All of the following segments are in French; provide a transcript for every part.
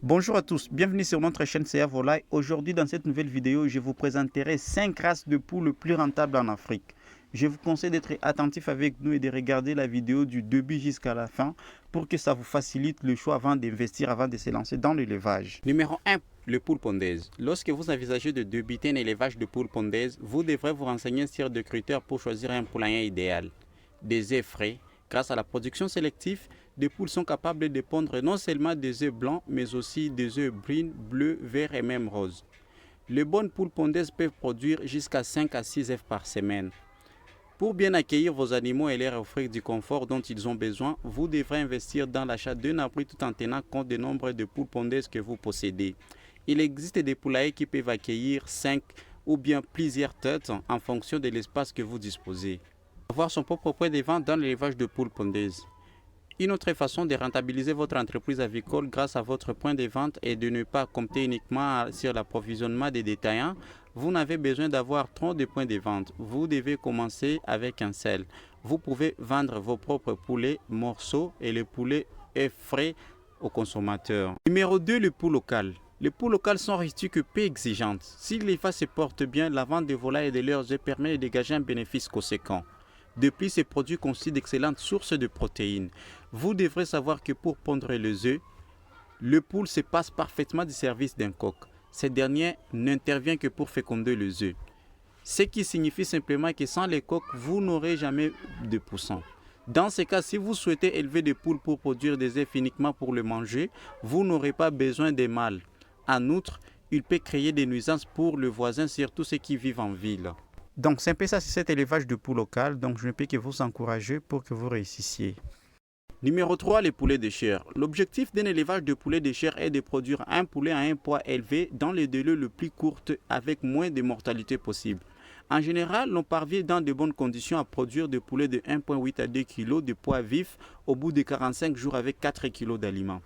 Bonjour à tous, bienvenue sur notre chaîne CA Volaille. Aujourd'hui dans cette nouvelle vidéo, je vous présenterai 5 races de poules les plus rentables en Afrique. Je vous conseille d'être attentif avec nous et de regarder la vidéo du début jusqu'à la fin pour que ça vous facilite le choix avant d'investir, avant de se lancer dans l'élevage. Numéro 1. Les poules pondeuses. Lorsque vous envisagez de débuter un élevage de poules pondeuses, vous devrez vous renseigner sur des critères pour choisir un poulailler idéal. Des œufs frais. Grâce à la production sélective, des poules sont capables de pondre non seulement des œufs blancs, mais aussi des œufs bruns, bleus, verts et même roses. Les bonnes poules pondeuses peuvent produire jusqu'à 5 à 6 œufs par semaine. Pour bien accueillir vos animaux et leur offrir du confort dont ils ont besoin, vous devrez investir dans l'achat d'un abri tout en tenant compte du nombre de poules pondeuses que vous possédez. Il existe des poulaillers qui peuvent accueillir 5 ou bien plusieurs têtes en fonction de l'espace que vous disposez. Avoir son propre point de vente dans l'élevage de poules pondeuses. Une autre façon de rentabiliser votre entreprise avicole grâce à votre point de vente est de ne pas compter uniquement sur l'approvisionnement des détaillants. Vous n'avez besoin d'avoir trop de points de vente. Vous devez commencer avec un seul. Vous pouvez vendre vos propres poulets morceaux et les poulets frais aux consommateurs. Numéro 2, les poules locales. Les poules locales sont rustiques et peu exigeantes. Si l'élevage se porte bien, la vente de volailles et de leurs œufs permet de dégager un bénéfice conséquent. De plus, ces produits constituent d'excellentes sources de protéines. Vous devrez savoir que pour pondre les œufs, le poule se passe parfaitement du service d'un coq. Ce dernier n'intervient que pour féconder les œufs. Ce qui signifie simplement que sans les coqs, vous n'aurez jamais de poussons. Dans ce cas, si vous souhaitez élever des poules pour produire des œufs uniquement pour le manger, vous n'aurez pas besoin des mâles. En outre, il peut créer des nuisances pour le voisin, surtout ceux qui vivent en ville. Donc c'est un peu ça, c'est cet élevage de poules locales, donc je ne peux que vous encourager pour que vous réussissiez. Numéro 3, les poulets de chair. L'objectif d'un élevage de poulets de chair est de produire un poulet à un poids élevé dans les délais le plus courts avec moins de mortalité possible. En général, on parvient dans de bonnes conditions à produire des poulets de 1,8 à 2 kg de poids vif au bout de 45 jours avec 4 kg d'aliments.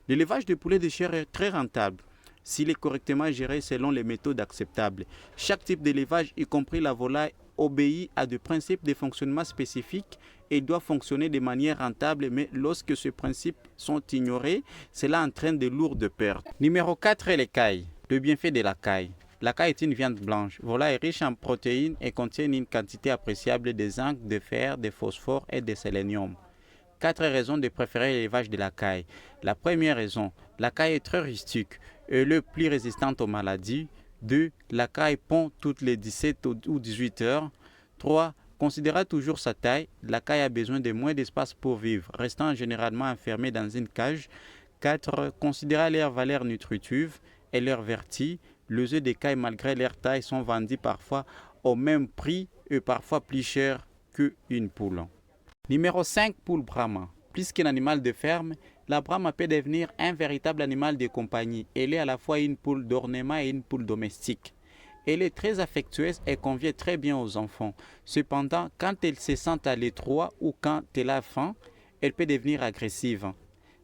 L'élevage de poulets de chair est très rentable s'il est correctement géré selon les méthodes acceptables. Chaque type d'élevage, y compris la volaille, obéit à des principes de fonctionnement spécifiques et doit fonctionner de manière rentable, mais lorsque ces principes sont ignorés, cela entraîne de lourdes pertes. Numéro 4 est l'écaille. Le bienfait de la caille. La caille est une viande blanche. Volaille est riche en protéines et contient une quantité appréciable de zinc, de fer, de phosphore et de sélénium. 4 raisons de préférer l'élevage de la caille. La première raison, la caille est très rustique. Elle est plus résistante aux maladies. 2. La caille pond toutes les 17 ou 18 heures. 3. Considérant toujours sa taille, la caille a besoin de moins d'espace pour vivre, restant généralement enfermée dans une cage. 4. Considérant leur valeur nutritive et leur vertu, les œufs de caille malgré leur taille sont vendus parfois au même prix et parfois plus cher qu'une poule. Numéro 5, poule Brahma. Plus qu'un animal de ferme, la Brahma peut devenir un véritable animal de compagnie. Elle est à la fois une poule d'ornement et une poule domestique. Elle est très affectueuse et convient très bien aux enfants. Cependant, quand elle se sent à l'étroit ou quand elle a faim, elle peut devenir agressive.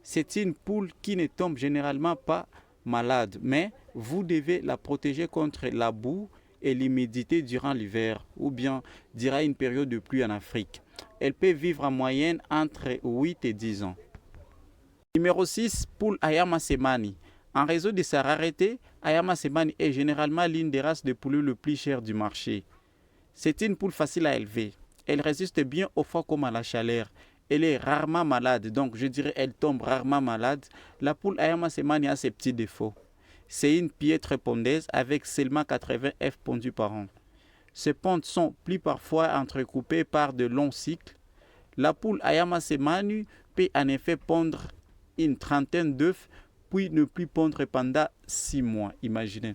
C'est une poule qui ne tombe généralement pas malade, mais vous devez la protéger contre la boue et l'humidité durant l'hiver ou bien durant une période de pluie en Afrique. Elle peut vivre en moyenne entre 8 et 10 ans. Numéro 6, poule Ayama Semani. En raison de sa rareté, Ayama Semani est généralement l'une des races de poules les plus chères du marché. C'est une poule facile à élever. Elle résiste bien au froid comme à la chaleur. Elle est rarement malade, donc je dirais elle tombe rarement malade. La poule Ayama Semani a ses petits défauts. C'est une piètre pondeuse avec seulement 80 œufs pondus par an. Ces pontes sont plus parfois entrecoupées par de longs cycles. La poule Ayama Semani peut en effet pondre une trentaine d'œufs, puis ne plus pondre pendant 6 mois, imaginez.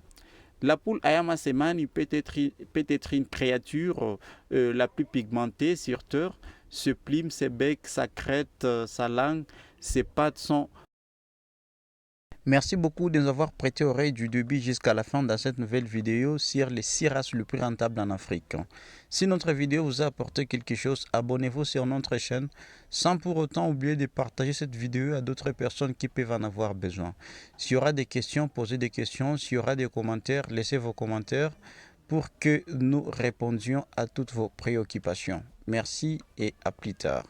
La poule Ayama Semani peut être une créature la plus pigmentée sur Terre. Ses plumes, ses becs, sa crête, sa langue, ses pattes sont... Merci beaucoup de nous avoir prêté oreille du début jusqu'à la fin dans cette nouvelle vidéo sur les 6 races les plus rentables en Afrique. Si notre vidéo vous a apporté quelque chose, abonnez-vous sur notre chaîne sans pour autant oublier de partager cette vidéo à d'autres personnes qui peuvent en avoir besoin. S'il y aura des questions, posez des questions. S'il y aura des commentaires, laissez vos commentaires pour que nous répondions à toutes vos préoccupations. Merci et à plus tard.